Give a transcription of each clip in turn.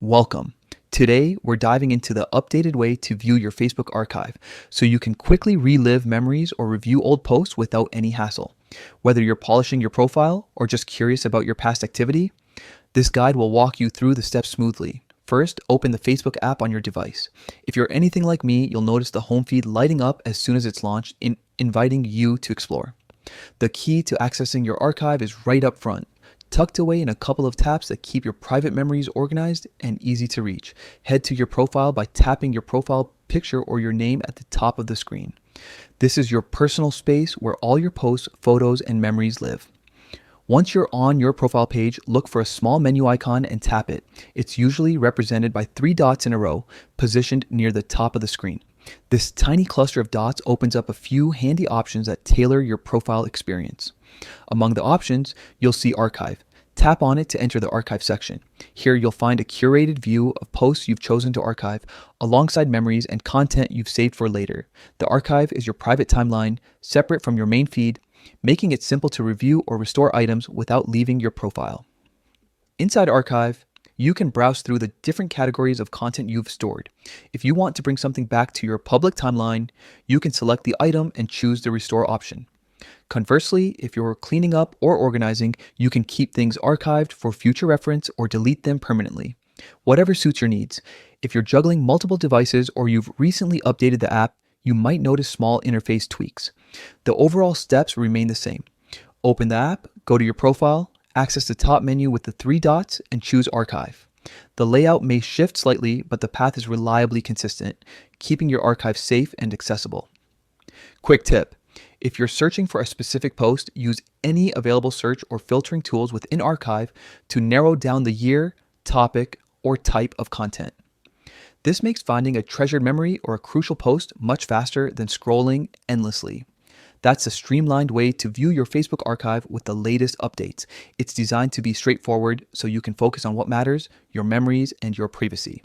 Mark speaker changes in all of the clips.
Speaker 1: Welcome. Today, we're diving into the updated way to view your Facebook archive so you can quickly relive memories or review old posts without any hassle. Whether you're polishing your profile or just curious about your past activity, this guide will walk you through the steps smoothly. First, open the Facebook app on your device. If you're anything like me, you'll notice the home feed lighting up as soon as it's launched, inviting you to explore. The key to accessing your archive is right up front, tucked away in a couple of taps that keep your private memories organized and easy to reach. Head to your profile by tapping your profile picture or your name at the top of the screen. This is your personal space where all your posts, photos, and memories live. Once you're on your profile page, look for a small menu icon and tap it. It's usually represented by 3 dots in a row, positioned near the top of the screen. This tiny cluster of dots opens up a few handy options that tailor your profile experience. Among the options, you'll see Archive. Tap on it to enter the Archive section. Here you'll find a curated view of posts you've chosen to archive, alongside memories and content you've saved for later. The Archive is your private timeline, separate from your main feed, making it simple to review or restore items without leaving your profile. Inside Archive, you can browse through the different categories of content you've stored. If you want to bring something back to your public timeline, you can select the item and choose the restore option. Conversely, if you're cleaning up or organizing, you can keep things archived for future reference or delete them permanently. Whatever suits your needs. If you're juggling multiple devices or you've recently updated the app, you might notice small interface tweaks. The overall steps remain the same. Open the app, go to your profile, access the top menu with the 3 dots, and choose Archive. The layout may shift slightly, but the path is reliably consistent, keeping your archive safe and accessible. Quick tip. If you're searching for a specific post, use any available search or filtering tools within Archive to narrow down the year, topic, or type of content. This makes finding a treasured memory or a crucial post much faster than scrolling endlessly. That's a streamlined way to view your Facebook archive with the latest updates. It's designed to be straightforward so you can focus on what matters, your memories, and your privacy.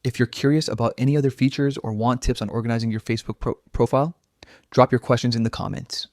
Speaker 1: If you're curious about any other features or want tips on organizing your Facebook profile, drop your questions in the comments.